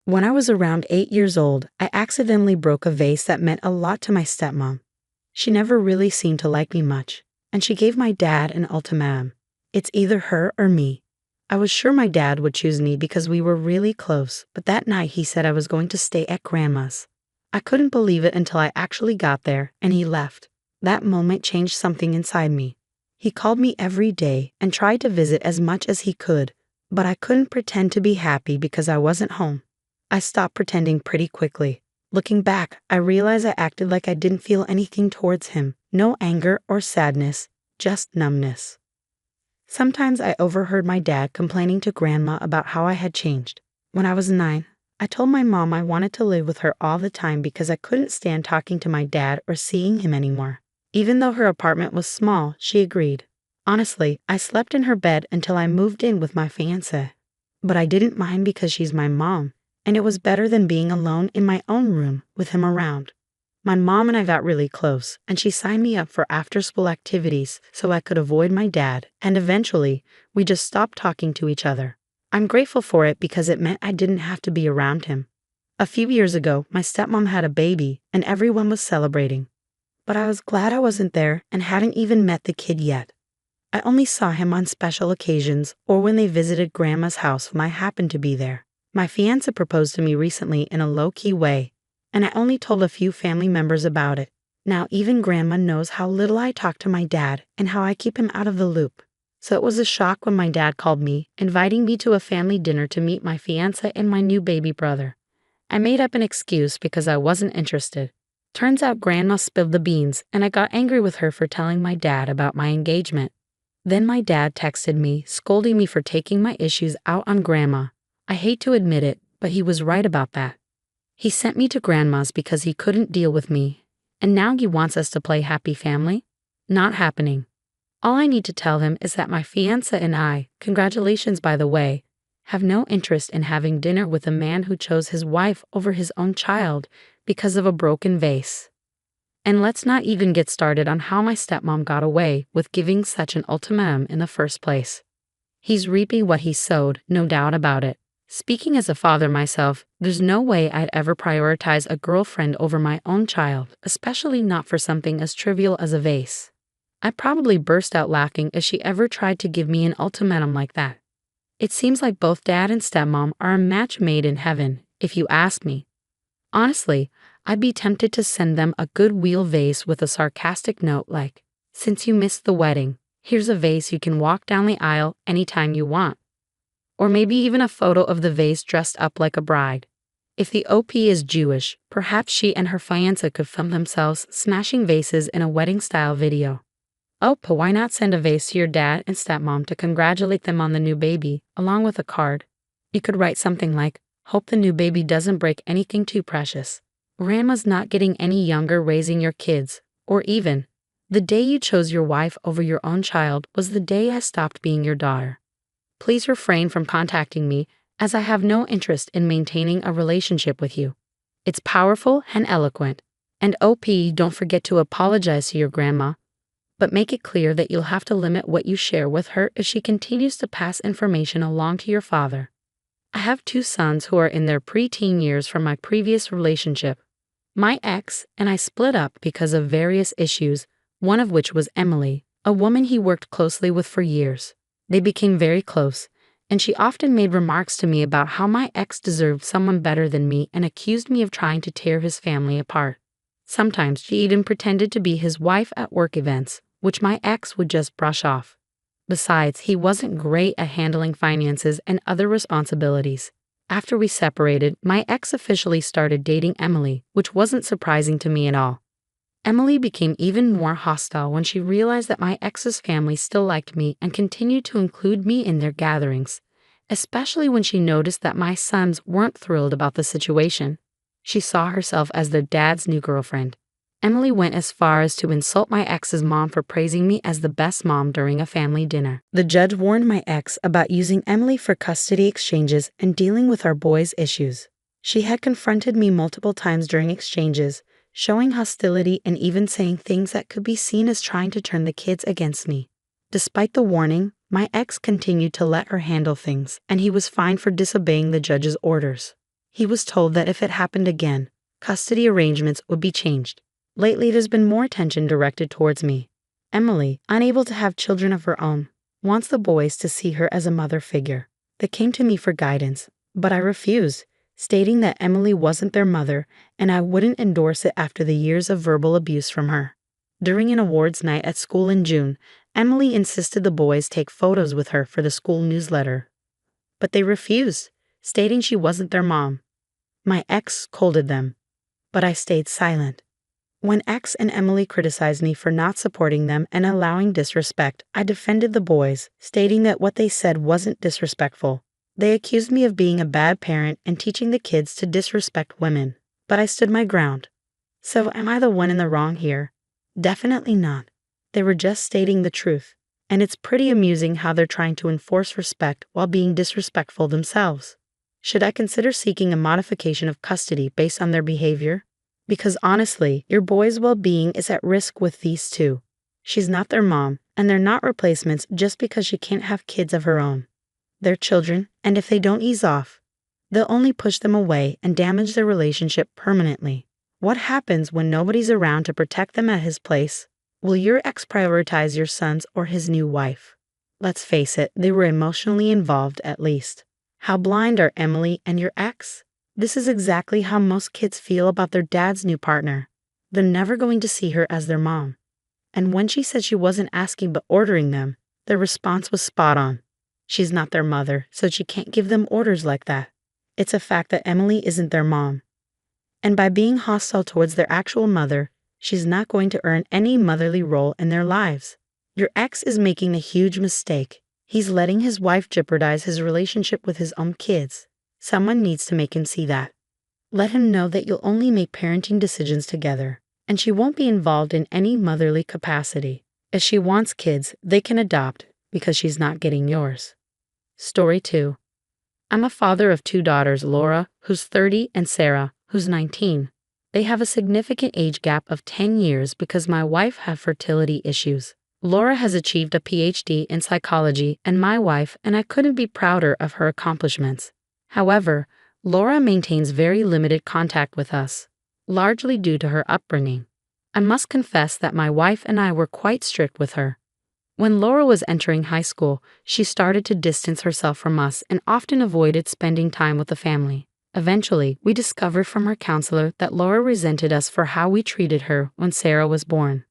When I was around 8 years old, I accidentally broke a vase that meant a lot to my stepmom. She never really seemed to like me much, and she gave my dad an ultimatum. It's either her or me. I was sure my dad would choose me because we were really close, but that night he said I was going to stay at Grandma's. I couldn't believe it until I actually got there, and he left. That moment changed something inside me. He called me every day and tried to visit as much as he could, but I couldn't pretend to be happy because I wasn't home. I stopped pretending pretty quickly. Looking back, I realized I acted like I didn't feel anything towards him. No anger or sadness, just numbness. Sometimes I overheard my dad complaining to Grandma about how I had changed. When I was 9, I told my mom I wanted to live with her all the time because I couldn't stand talking to my dad or seeing him anymore. Even though her apartment was small, she agreed. Honestly, I slept in her bed until I moved in with my fiancé. But I didn't mind because she's my mom, and it was better than being alone in my own room with him around. My mom and I got really close, and she signed me up for after-school activities so I could avoid my dad, and eventually, we just stopped talking to each other. I'm grateful for it because it meant I didn't have to be around him. A few years ago, my stepmom had a baby, and everyone was celebrating. But I was glad I wasn't there and hadn't even met the kid yet. I only saw him on special occasions or when they visited Grandma's house when I happened to be there. My fiancé proposed to me recently in a low-key way, and I only told a few family members about it. Now even Grandma knows how little I talk to my dad and how I keep him out of the loop. So it was a shock when my dad called me, inviting me to a family dinner to meet my fiancé and my new baby brother. I made up an excuse because I wasn't interested. Turns out Grandma spilled the beans, and I got angry with her for telling my dad about my engagement. Then my dad texted me, scolding me for taking my issues out on Grandma. I hate to admit it, but he was right about that. He sent me to Grandma's because he couldn't deal with me, and now he wants us to play happy family? Not happening. All I need to tell him is that my fiancé and I, congratulations by the way, have no interest in having dinner with a man who chose his wife over his own child because of a broken vase. And let's not even get started on how my stepmom got away with giving such an ultimatum in the first place. He's reaping what he sowed, no doubt about it. Speaking as a father myself, there's no way I'd ever prioritize a girlfriend over my own child, especially not for something as trivial as a vase. I'd probably burst out laughing if she ever tried to give me an ultimatum like that. It seems like both dad and stepmom are a match made in heaven, if you ask me. Honestly, I'd be tempted to send them a goodwill vase with a sarcastic note like, "Since you missed the wedding, here's a vase you can walk down the aisle anytime you want." Or maybe even a photo of the vase dressed up like a bride. If the OP is Jewish, perhaps she and her fiancé could film themselves smashing vases in a wedding-style video. Oh, but why not send a vase to your dad and stepmom to congratulate them on the new baby, along with a card? You could write something like, "Hope the new baby doesn't break anything too precious. Grandma's not getting any younger raising your kids." Or even, "The day you chose your wife over your own child was the day I stopped being your daughter. Please refrain from contacting me as I have no interest in maintaining a relationship with you." It's powerful and eloquent. And OP, don't forget to apologize to your grandma, but make it clear that you'll have to limit what you share with her if she continues to pass information along to your father. I have 2 sons who are in their preteen years from my previous relationship. My ex and I split up because of various issues, one of which was Emily, a woman he worked closely with for years. They became very close, and she often made remarks to me about how my ex deserved someone better than me and accused me of trying to tear his family apart. Sometimes she even pretended to be his wife at work events, which my ex would just brush off. Besides, he wasn't great at handling finances and other responsibilities. After we separated, my ex officially started dating Emily, which wasn't surprising to me at all. Emily became even more hostile when she realized that my ex's family still liked me and continued to include me in their gatherings, especially when she noticed that my sons weren't thrilled about the situation. She saw herself as their dad's new girlfriend. Emily went as far as to insult my ex's mom for praising me as the best mom during a family dinner. The judge warned my ex about using Emily for custody exchanges and dealing with our boys' issues. She had confronted me multiple times during exchanges, showing hostility and even saying things that could be seen as trying to turn the kids against me. Despite the warning, my ex continued to let her handle things, and he was fined for disobeying the judge's orders. He was told that if it happened again, custody arrangements would be changed. Lately, there's been more attention directed towards me. Emily, unable to have children of her own, wants the boys to see her as a mother figure. They came to me for guidance, but I refused, stating that Emily wasn't their mother and I wouldn't endorse it after the years of verbal abuse from her. During an awards night at school in June, Emily insisted the boys take photos with her for the school newsletter. But they refused, stating she wasn't their mom. My ex scolded them, but I stayed silent. When X and Emily criticized me for not supporting them and allowing disrespect, I defended the boys, stating that what they said wasn't disrespectful. They accused me of being a bad parent and teaching the kids to disrespect women, but I stood my ground. So am I the one in the wrong here? Definitely not. They were just stating the truth, and it's pretty amusing how they're trying to enforce respect while being disrespectful themselves. Should I consider seeking a modification of custody based on their behavior? Because honestly, your boy's well-being is at risk with these two. She's not their mom, and they're not replacements just because she can't have kids of her own. They're children, and if they don't ease off, they'll only push them away and damage their relationship permanently. What happens when nobody's around to protect them at his place? Will your ex prioritize your sons or his new wife? Let's face it, they were emotionally involved at least. How blind are Emily and your ex? This is exactly how most kids feel about their dad's new partner. They're never going to see her as their mom. And when she said she wasn't asking but ordering them, their response was spot on. She's not their mother, so she can't give them orders like that. It's a fact that Emily isn't their mom. And by being hostile towards their actual mother, she's not going to earn any motherly role in their lives. Your ex is making a huge mistake. He's letting his wife jeopardize his relationship with his own kids. Someone needs to make him see that. Let him know that you'll only make parenting decisions together, and she won't be involved in any motherly capacity. If she wants kids, they can adopt, because she's not getting yours. Story 2. I'm a father of 2 daughters, Laura, who's 30, and Sarah, who's 19. They have a significant age gap of 10 years because my wife had fertility issues. Laura has achieved a PhD in psychology, and my wife and I couldn't be prouder of her accomplishments. However, Laura maintains very limited contact with us, largely due to her upbringing. I must confess that my wife and I were quite strict with her. When Laura was entering high school, she started to distance herself from us and often avoided spending time with the family. Eventually, we discovered from her counselor that Laura resented us for how we treated her when Sarah was born.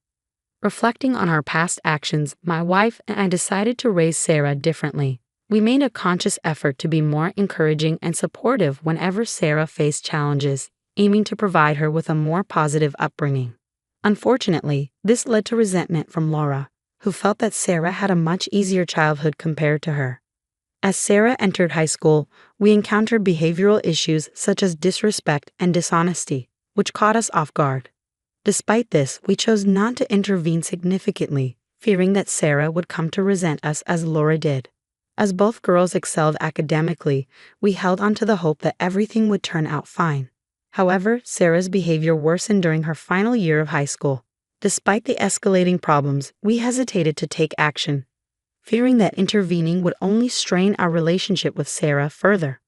Reflecting on our past actions, my wife and I decided to raise Sarah differently. We made a conscious effort to be more encouraging and supportive whenever Sarah faced challenges, aiming to provide her with a more positive upbringing. Unfortunately, this led to resentment from Laura, who felt that Sarah had a much easier childhood compared to her. As Sarah entered high school, we encountered behavioral issues such as disrespect and dishonesty, which caught us off guard. Despite this, we chose not to intervene significantly, fearing that Sarah would come to resent us as Laura did. As both girls excelled academically, we held on to the hope that everything would turn out fine. However, Sarah's behavior worsened during her final year of high school. Despite the escalating problems, we hesitated to take action, fearing that intervening would only strain our relationship with Sarah further.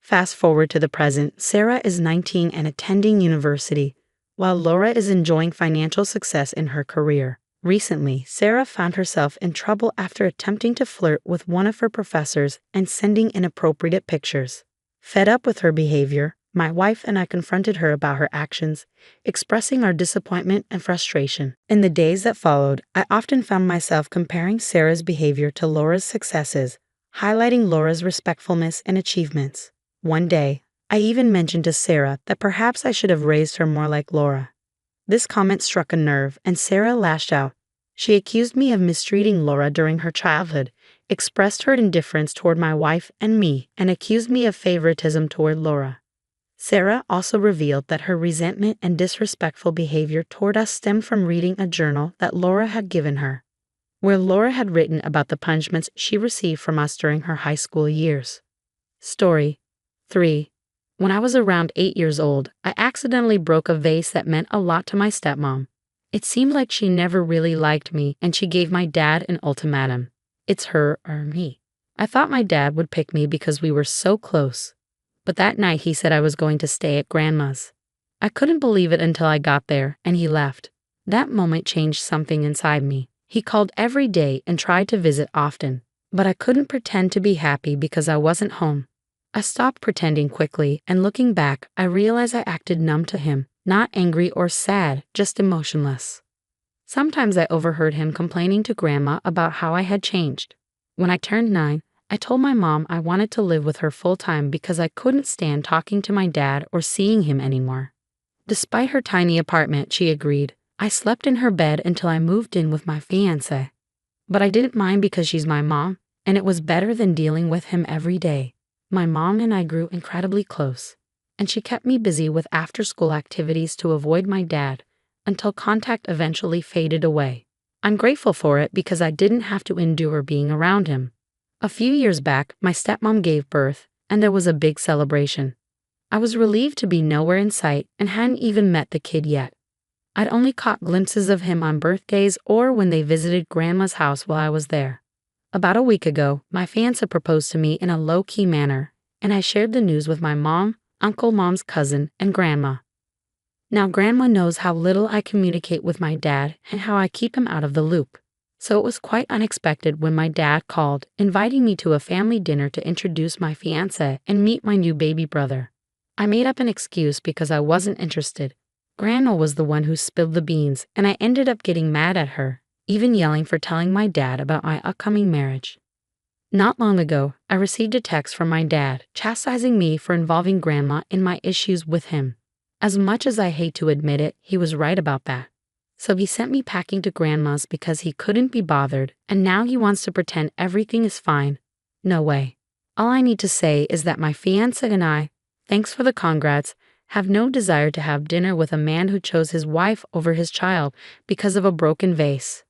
Fast forward to the present, Sarah is 19 and attending university, while Laura is enjoying financial success in her career. Recently, Sarah found herself in trouble after attempting to flirt with one of her professors and sending inappropriate pictures. Fed up with her behavior, my wife and I confronted her about her actions, expressing our disappointment and frustration. In the days that followed, I often found myself comparing Sarah's behavior to Laura's successes, highlighting Laura's respectfulness and achievements. One day, I even mentioned to Sarah that perhaps I should have raised her more like Laura. This comment struck a nerve, and Sarah lashed out. She accused me of mistreating Laura during her childhood, expressed her indifference toward my wife and me, and accused me of favoritism toward Laura. Sarah also revealed that her resentment and disrespectful behavior toward us stemmed from reading a journal that Laura had given her, where Laura had written about the punishments she received from us during her high school years. Story 3. When I was around 8 years old, I accidentally broke a vase that meant a lot to my stepmom. It seemed like she never really liked me, and she gave my dad an ultimatum. It's her or me. I thought my dad would pick me because we were so close. but that night he said I was going to stay at Grandma's. I couldn't believe it until I got there and he left. That moment changed something inside me. He called every day and tried to visit often, but I couldn't pretend to be happy because I wasn't home. I stopped pretending quickly, and looking back, I realized I acted numb to him, not angry or sad, just emotionless. Sometimes I overheard him complaining to Grandma about how I had changed. When I turned 9, I told my mom I wanted to live with her full-time because I couldn't stand talking to my dad or seeing him anymore. Despite her tiny apartment, she agreed. I slept in her bed until I moved in with my fiancé. But I didn't mind because she's my mom, and it was better than dealing with him every day. My mom and I grew incredibly close, and she kept me busy with after-school activities to avoid my dad until contact eventually faded away. I'm grateful for it because I didn't have to endure being around him. A few years back, my stepmom gave birth, and there was a big celebration. I was relieved to be nowhere in sight and hadn't even met the kid yet. I'd only caught glimpses of him on birthdays or when they visited Grandma's house while I was there. About a week ago, my fiancé proposed to me in a low-key manner, and I shared the news with my mom, Uncle Mom's cousin, and Grandma. Now Grandma knows how little I communicate with my dad and how I keep him out of the loop. So it was quite unexpected when my dad called, inviting me to a family dinner to introduce my fiancé and meet my new baby brother. I made up an excuse because I wasn't interested. Grandma was the one who spilled the beans, and I ended up getting mad at her, even yelling for telling my dad about my upcoming marriage. Not long ago, I received a text from my dad chastising me for involving Grandma in my issues with him. As much as I hate to admit it, he was right about that. So he sent me packing to Grandma's because he couldn't be bothered, and now he wants to pretend everything is fine. No way. All I need to say is that my fiancé and I, thanks for the congrats, have no desire to have dinner with a man who chose his wife over his child because of a broken vase.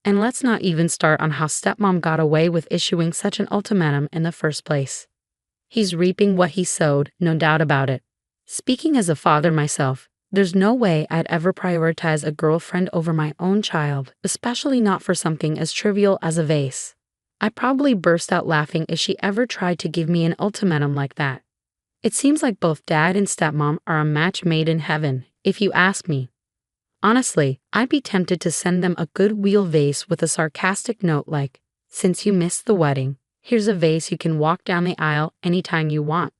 And let's not even start on how stepmom got away with issuing such an ultimatum in the first place. He's reaping what he sowed, no doubt about it. Speaking as a father myself, there's no way I'd ever prioritize a girlfriend over my own child, especially not for something as trivial as a vase. I'd probably burst out laughing if she ever tried to give me an ultimatum like that. It seems like both dad and stepmom are a match made in heaven, if you ask me. Honestly, I'd be tempted to send them a goodwill vase with a sarcastic note like, "Since you missed the wedding, here's a vase you can walk down the aisle anytime you want."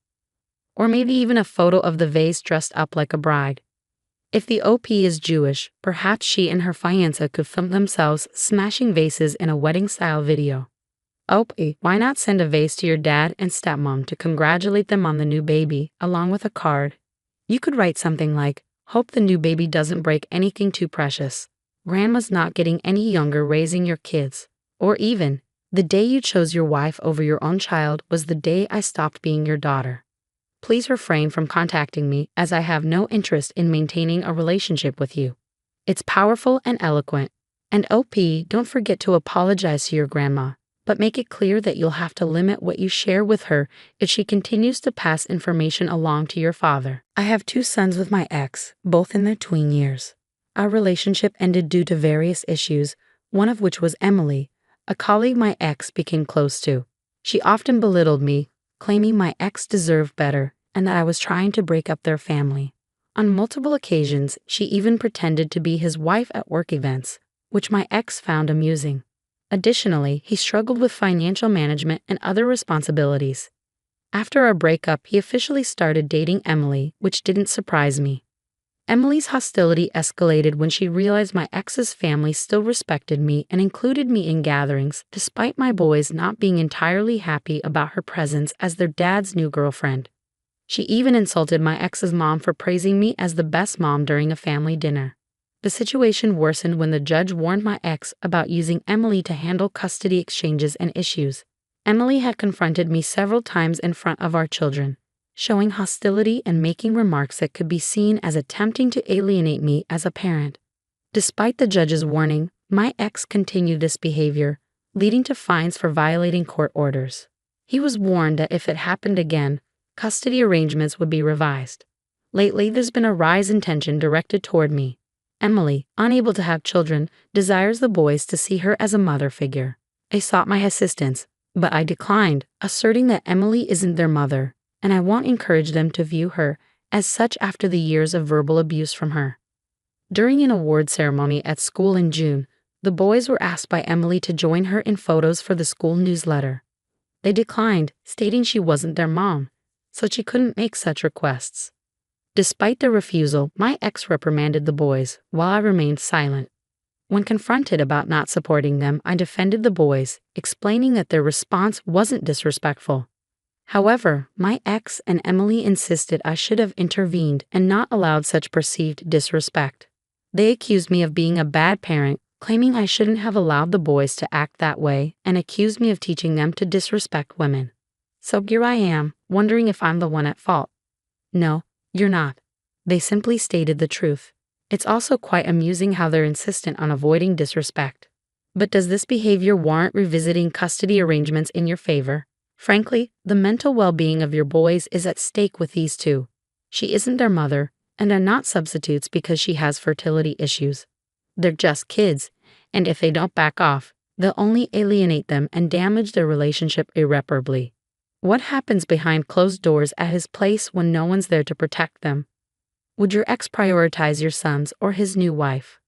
Or maybe even a photo of the vase dressed up like a bride. If the OP is Jewish, perhaps she and her fiancé could film themselves smashing vases in a wedding-style video. OP, why not send a vase to your dad and stepmom to congratulate them on the new baby, along with a card? You could write something like, "Hope the new baby doesn't break anything too precious. Grandma's not getting any younger raising your kids." Or even, "The day you chose your wife over your own child was the day I stopped being your daughter. Please refrain from contacting me as I have no interest in maintaining a relationship with you." It's powerful and eloquent. And OP, don't forget to apologize to your grandma, but make it clear that you'll have to limit what you share with her if she continues to pass information along to your father. I have 2 sons with my ex, both in their tween years. Our relationship ended due to various issues, one of which was Emily, a colleague my ex became close to. She often belittled me, claiming my ex deserved better and that I was trying to break up their family. On multiple occasions, she even pretended to be his wife at work events, which my ex found amusing. Additionally, he struggled with financial management and other responsibilities. After our breakup, he officially started dating Emily, which didn't surprise me. Emily's hostility escalated when she realized my ex's family still respected me and included me in gatherings, despite my boys not being entirely happy about her presence as their dad's new girlfriend. She even insulted my ex's mom for praising me as the best mom during a family dinner. The situation worsened when the judge warned my ex about using Emily to handle custody exchanges and issues. Emily had confronted me several times in front of our children, showing hostility and making remarks that could be seen as attempting to alienate me as a parent. Despite the judge's warning, my ex continued this behavior, leading to fines for violating court orders. He was warned that if it happened again, custody arrangements would be revised. Lately, there's been a rise in tension directed toward me. Emily, unable to have children, desires the boys to see her as a mother figure. They sought my assistance, but I declined, asserting that Emily isn't their mother, and I won't encourage them to view her as such after the years of verbal abuse from her. During an award ceremony at school in June, the boys were asked by Emily to join her in photos for the school newsletter. They declined, stating she wasn't their mom, so she couldn't make such requests. Despite their refusal, my ex reprimanded the boys, while I remained silent. When confronted about not supporting them, I defended the boys, explaining that their response wasn't disrespectful. However, my ex and Emily insisted I should have intervened and not allowed such perceived disrespect. They accused me of being a bad parent, claiming I shouldn't have allowed the boys to act that way, and accused me of teaching them to disrespect women. So here I am, wondering if I'm the one at fault. No, you're not. They simply stated the truth. It's also quite amusing how they're insistent on avoiding disrespect. But does this behavior warrant revisiting custody arrangements in your favor? Frankly, the mental well-being of your boys is at stake with these two. She isn't their mother, and are not substitutes because she has fertility issues. They're just kids, and if they don't back off, they'll only alienate them and damage their relationship irreparably. What happens behind closed doors at his place when no one's there to protect them? Would your ex prioritize your sons or his new wife?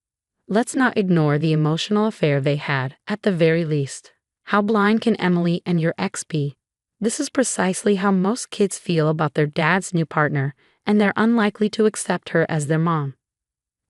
Let's not ignore the emotional affair they had, at the very least. How blind can Emily and your ex be? This is precisely how most kids feel about their dad's new partner, and they're unlikely to accept her as their mom.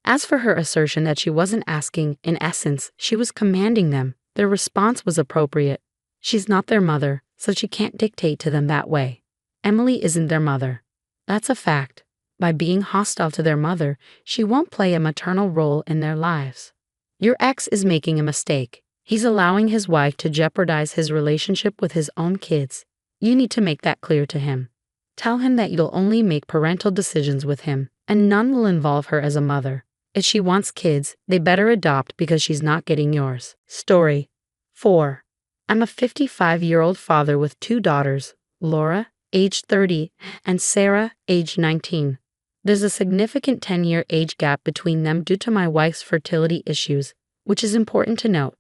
As for her assertion that she wasn't asking, in essence, she was commanding them, their response was appropriate. She's not their mother, so she can't dictate to them that way. Emily isn't their mother. That's a fact. By being hostile to their mother, she won't play a maternal role in their lives. Your ex is making a mistake. He's allowing his wife to jeopardize his relationship with his own kids. You need to make that clear to him. Tell him that you'll only make parental decisions with him, and none will involve her as a mother. If she wants kids, they better adopt because she's not getting yours. Story 4. I'm a 55-year-old father with 2 daughters, Laura, age 30, and Sarah, age 19. There's a significant 10-year age gap between them due to my wife's fertility issues, which is important to note.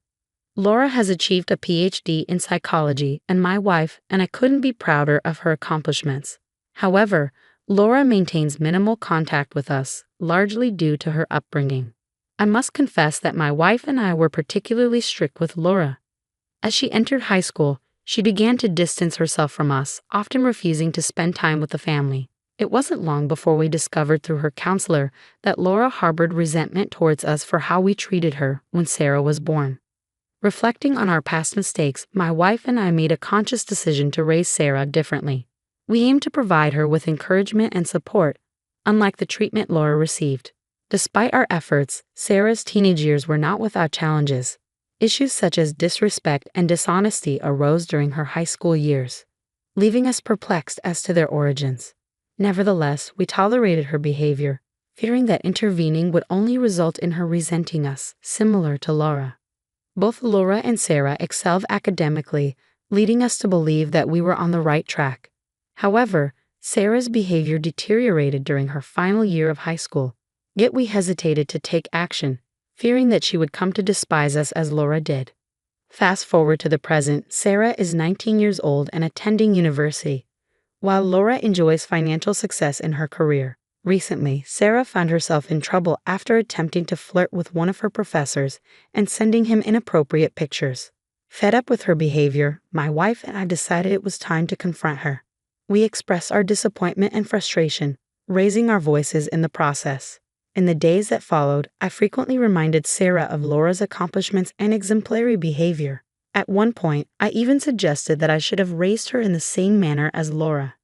Laura has achieved a PhD in psychology, and my wife and I couldn't be prouder of her accomplishments. However, Laura maintains minimal contact with us, largely due to her upbringing. I must confess that my wife and I were particularly strict with Laura. As she entered high school, she began to distance herself from us, often refusing to spend time with the family. It wasn't long before we discovered through her counselor that Laura harbored resentment towards us for how we treated her when Sarah was born. Reflecting on our past mistakes, my wife and I made a conscious decision to raise Sarah differently. We aimed to provide her with encouragement and support, unlike the treatment Laura received. Despite our efforts, Sarah's teenage years were not without challenges. Issues such as disrespect and dishonesty arose during her high school years, leaving us perplexed as to their origins. Nevertheless, we tolerated her behavior, fearing that intervening would only result in her resenting us, similar to Laura. Both Laura and Sarah excelled academically, leading us to believe that we were on the right track. However, Sarah's behavior deteriorated during her final year of high school, yet we hesitated to take action, fearing that she would come to despise us as Laura did. Fast forward to the present, Sarah is 19 years old and attending university, while Laura enjoys financial success in her career. Recently, Sarah found herself in trouble after attempting to flirt with one of her professors and sending him inappropriate pictures. Fed up with her behavior, my wife and I decided it was time to confront her. We expressed our disappointment and frustration, raising our voices in the process. In the days that followed, I frequently reminded Sarah of Laura's accomplishments and exemplary behavior. At one point, I even suggested that I should have raised her in the same manner as Laura.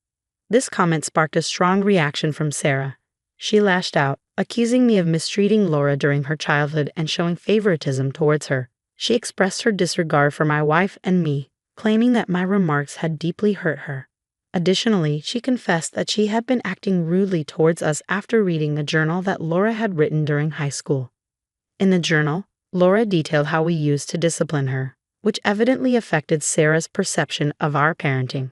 This comment sparked a strong reaction from Sarah. She lashed out, accusing me of mistreating Laura during her childhood and showing favoritism towards her. She expressed her disregard for my wife and me, claiming that my remarks had deeply hurt her. Additionally, she confessed that she had been acting rudely towards us after reading the journal that Laura had written during high school. In the journal, Laura detailed how we used to discipline her, which evidently affected Sarah's perception of our parenting.